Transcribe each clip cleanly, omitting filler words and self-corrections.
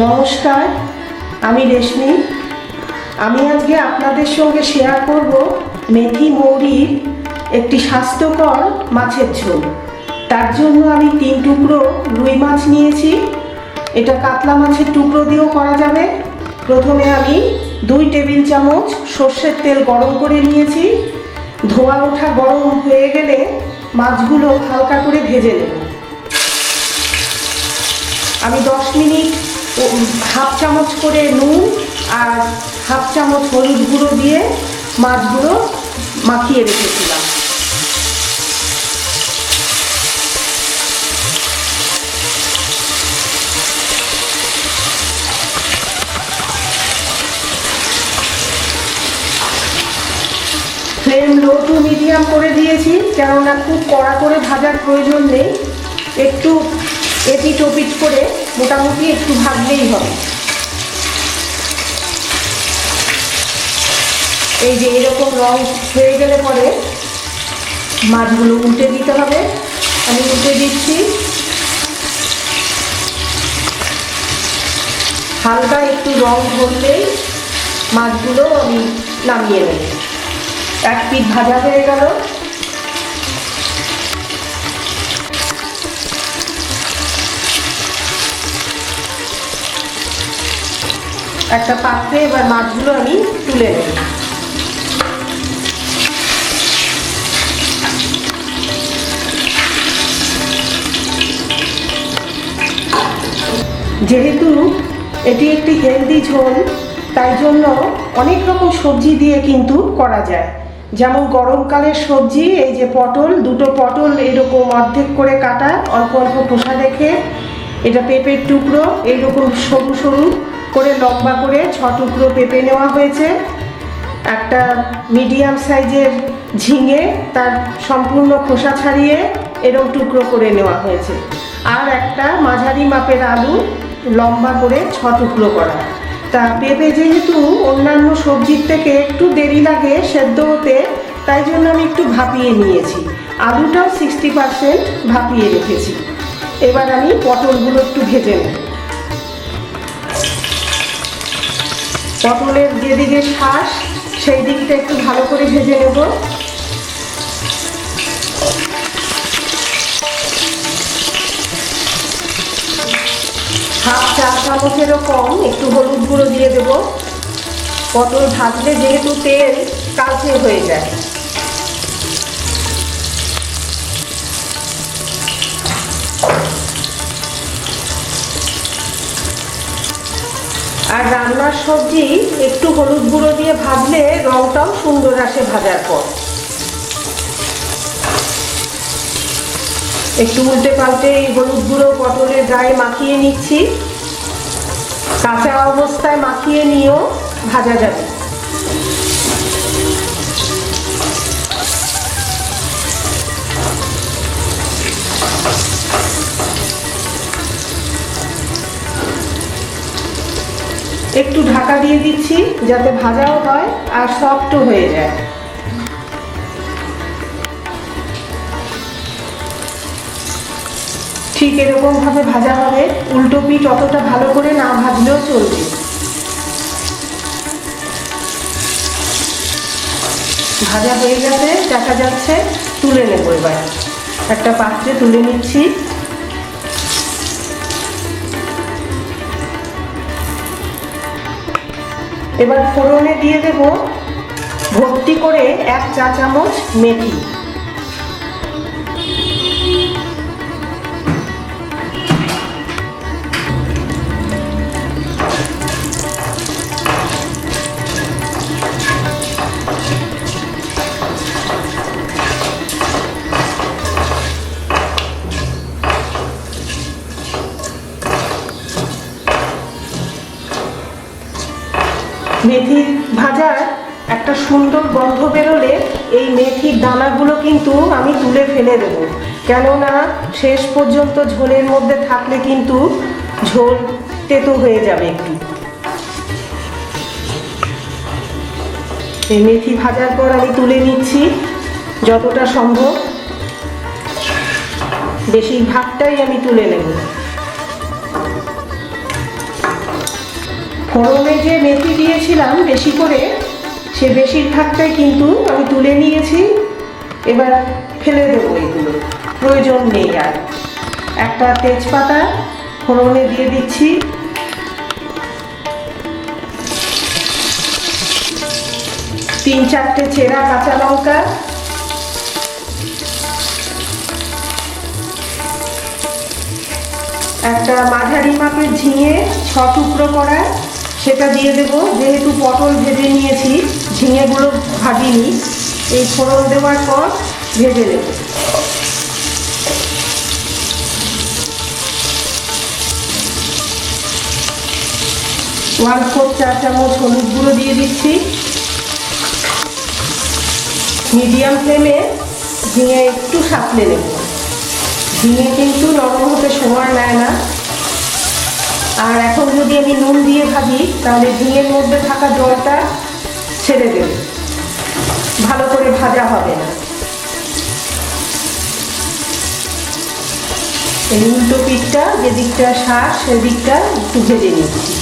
নমস্কার, আমি রেশমি। আমি আজকে আপনাদের সঙ্গে শেয়ার করব মেথি মৌরির একটি স্বাস্থ্যকর মাছের ঝোল। তার জন্য আমি 3 টুকরো রুই মাছ নিয়েছি। এটা কাতলা মাছের টুকরো দিয়েও করা যাবে। প্রথমে আমি 2 টেবিল চামচ সর্ষের তেল গরম করে নিয়েছি। ধোয়া ওঠা গরম হয়ে গেলে মাছগুলো হালকা করে ভেজে নেব। আমি 10 মিনিট হাফ চামচ করে নুন আর হাফ চামচ হলুদ গুঁড়ো দিয়ে মাছগুলো মাখিয়ে রেখেছিলাম। ফ্লেম লো টু মিডিয়াম করে দিয়েছি, কেননা খুব কড়া করে ভাজার প্রয়োজন নেই। একটু এপিট ওপিট করে মোটামুটি একটু ভাজলেই হবে। এই যে এরকম রং হয়ে গেলে পরে মাছগুলো উল্টে দিতে হবে। আমি উল্টে দিচ্ছি। হালকা একটু রং ধরলেই মাছগুলো আমি নামিয়ে নেব। এক পিঠ ভাজা হয়ে গেল। একটা পাত্রে এবার মাছগুলো আমি তুলে নেব। যেহেতু এটি একটি হেলদি ঝোল, তাই জন্য অনেক রকম সবজি দিয়ে কিন্তু করা যায়। যেমন গরমকালের সবজি, এই যে পটল, 2টো পটল এরকম অর্ধেক করে কাটা, অল্প অল্প খোসা রেখে, এটা পেঁপের টুকরো, এইরকম সরু সরু করে লম্বা করে 6 টুকরো পেঁপে নেওয়া হয়েছে। একটা মিডিয়াম সাইজের ঝিঙে, তার সম্পূর্ণ খোসা ছাড়িয়ে এরকম টুকরো করে নেওয়া হয়েছে। আর একটা মাঝারি মাপের আলু লম্বা করে 6 টুকরো করা। তা পেঁপে যেহেতু অন্যান্য সবজির থেকে একটু দেরি লাগে সেদ্ধ হতে, তাই জন্য আমি একটু ভাপিয়ে নিয়েছি। আলুটাও 60% ভাপিয়ে রেখেছি। এবার আমি পটলগুলো একটু ভেজে নেব। পটলের যেদিকে শ্বাস সেই দিকটা একটু ভালো করে ভেজে নেব। হাফ চা চামচেরও কম একটু হলুদ গুঁড়ো দিয়ে দেব। পটল ভাজলে যেহেতু তেল কালচে হয়ে যায়। আর রান্নার সবজি একটু হলুদ গুঁড়ো দিয়ে ভাজলে রংটাও সুন্দর আসে ভাজার পর। একটু উল্টে পাল্টে এই হলুদ গুঁড়ো পটলের গায়ে মাখিয়ে নিচ্ছি। কাঁচা অবস্থায় মাখিয়ে নিয়েও ভাজা যাবে। একটু ঢাকা দিয়ে দিচ্ছি যাতে ভাজাও হয় আর সফটও হয়ে যায়। ঠিক এরকম ভাবে ভাজা হবে। উল্টো পিঠ অতটা ভালো করে না ভাজলেও চলবে। ভাজা হয়ে গেছে, দেখা যাচ্ছে। তুলে নেব। এবার একটা পাত্রে তুলে নিচ্ছি। এবার ফোড়নে দিয়ে দেব ভর্তি করে 1 চা চামচ মেথি। মেথি ভাজার একটা সুন্দর গন্ধ বেরোলে এই মেথির দানাগুলো কিন্তু আমি তুলে ফেলে দেব, কেননা শেষ পর্যন্ত ঝোলের মধ্যে থাকলে কিন্তু ঝোল তেতো হয়ে যাবে একটু। এই মেথি ভাজার পর আমি তুলে নিচ্ছি যতটা সম্ভব। বেশিরভাগটাই আমি তুলে নেব। ফোড়নে যে মেথি দিয়েছিলাম বেশি করে, সে বেশিরভাগটাই কিন্তু আমি তুলে নিয়েছি। এবার ফেলে দেবো, এগুলো প্রয়োজন নেই আর। একটা তেজপাতা ফোড়নে দিয়ে দিচ্ছি, তিন চারটে চেরা কাঁচা লঙ্কা, একটা মাঝারি মাপের ঝিঙে 6 টুকরো করা, সেটা দিয়ে দেব। যেহেতু পটল ভেজে নিয়েছি, ঝিঙেগুলো ভাজিনি, এই ফোড়ন দেওয়ার পর ভেজে নেব। 1/4 চা চামচ হলুদ গুঁড়ো দিয়ে দিচ্ছি। মিডিয়াম ফ্লেমে ঝিঙে একটু সাঁতলে নেব। ঝিঙে কিন্তু নরম হতে সময় নেয় না। আর এখন যদি আমি নুন দিয়ে ভাজি, তাহলে ঝিঙের মধ্যে থাকা জলটা ছেড়ে দেবে, ভালো করে ভাজা হবে না। এই উল্টো পিঠটা, যেদিকটা শাঁস সেদিকটা একটু ভেজে নিচ্ছি।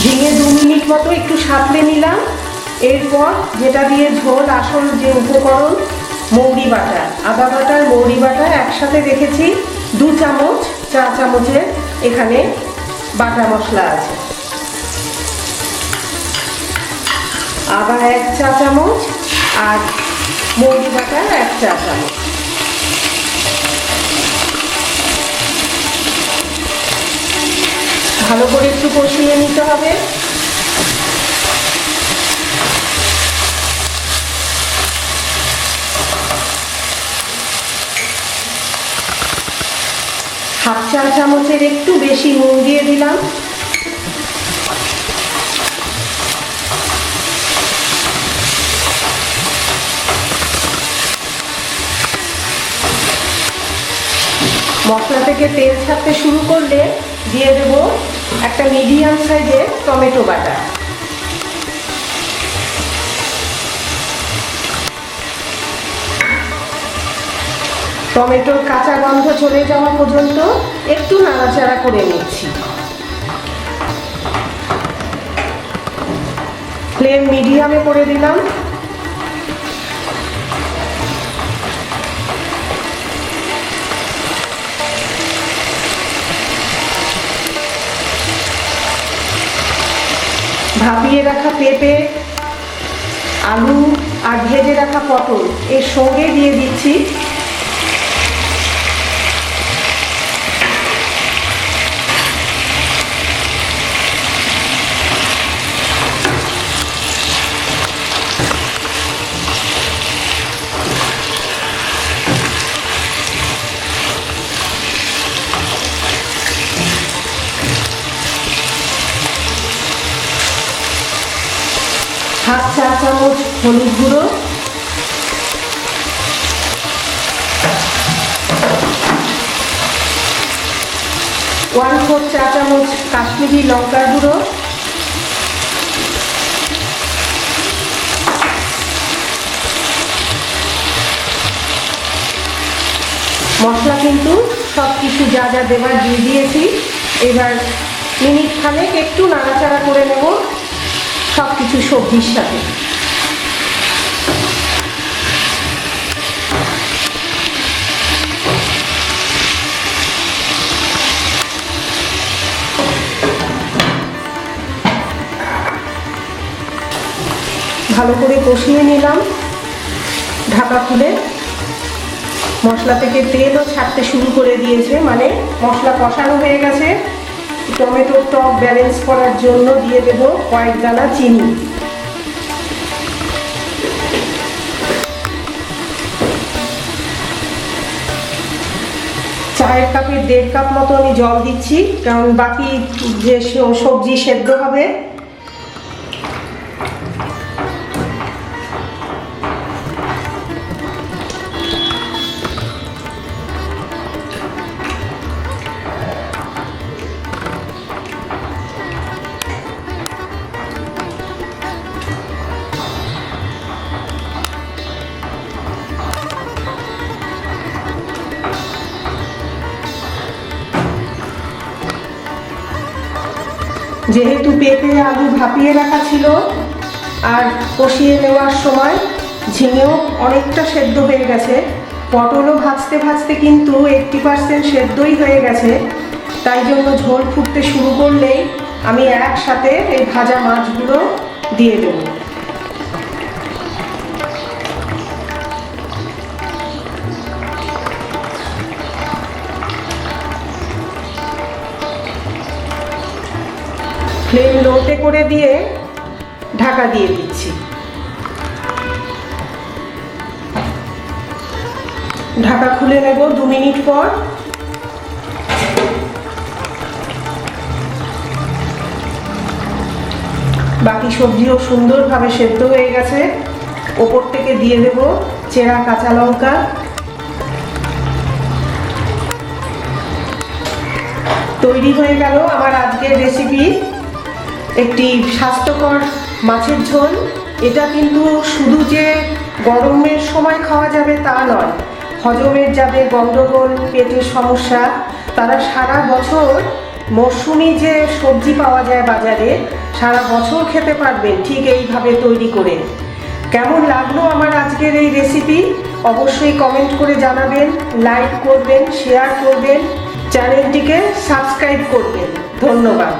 ঝিঙে 2 মিনিট মতো একটু সাঁতলে নিলাম। এরপর যেটা দিয়ে ঝোল, আসল যে উপকরণ, মৌরি বাটা, আদা বাটা, মৌরি বাটা একসাথে রেখেছি। 2 চামচ, চা চামচের এখানে বাটা মশলা আছে। আদা 1 চা চামচ আর মৌরি বাটা 1 চা চামচ। ভালো করে একটু কষিয়ে নিতে হবে। হাফ চা চামচের একটু বেশি নুন দিয়ে দিলাম। মশলা থেকে তেল ছাড়তে শুরু করলে দিয়ে দেব একটা মিডিয়াম সাইজের টমেটো বাটা। টমেটোর কাঁচা গন্ধ চলে যাওয়া পর্যন্ত একটু নাড়াচাড়া করে নিচ্ছি। ফ্লেম মিডিয়ামে করে দিলাম। ভাপিয়ে রাখা পেঁপে, আলু আর ভেজে রাখা পটল এর সঙ্গে দিয়ে দিচ্ছি। হাফ চা চামচ হলুদ গুঁড়ো, 1/4 চা চামচ কাশ্মীরি লঙ্কার গুঁড়ো, মশলা কিন্তু সব কিছু যা যা দেবার দিয়ে দিয়েছি। এবার মিনিট খানেক একটু নাড়াচাড়া করে নেব সব কিছু সবজির সাথে। ভালো করে কষিয়ে নিলাম ঢাকা খুলে। মশলা থেকে তেলও ছাড়তে শুরু করে দিয়েছে, মানে মশলা কষানো হয়ে গেছে। টমেটোর টক ব্যালেন্স করার জন্য দিয়ে দেব কয়েক দানা চিনি। চায়ের কাপের 1.5 কাপ মতো আমি জল দিচ্ছি, কারণ বাকি যে সবজি সেদ্ধ হবে। যেহেতু পেঁপে আলু ভাপিয়ে রাখা ছিল আর কষিয়ে নেওয়ার সময় ঝিঙেও অনেকটা সেদ্ধ হয়ে গেছে, পটলও ভাজতে ভাজতে কিন্তু 80% সেদ্ধই হয়ে গেছে, তাই জন্য ঝোল ফুটতে শুরু করলেই আমি একসাথে এই ভাজা মাছগুলো দিয়ে দেব। ফ্লেম লোতে করে দিয়ে ঢাকা দিয়ে দিচ্ছি। ঢাকা খুলে নেব 2 মিনিট পর। বাকি সবজিও সুন্দরভাবে সেদ্ধ হয়ে গেছে। ওপর থেকে দিয়ে দেব চেরা কাঁচা লঙ্কা। তৈরি হয়ে গেল আমার আজকের রেসিপি, একটি স্বাস্থ্যকর মাছের ঝোল। এটা কিন্তু শুধু যে গরমের সময় খাওয়া যাবে তা নয়, হজমের যাদের গন্ডগোল, পেটের সমস্যা, তারা সারা বছর মরশুমি যে সবজি পাওয়া যায় বাজারে, সারা বছর খেতে পারবেন ঠিক এইভাবে তৈরি করে। কেমন লাগলো আমার আজকের এই রেসিপি অবশ্যই কমেন্ট করে জানাবেন, লাইক করবেন, শেয়ার করবেন, চ্যানেলটিকে সাবস্ক্রাইব করবেন। ধন্যবাদ।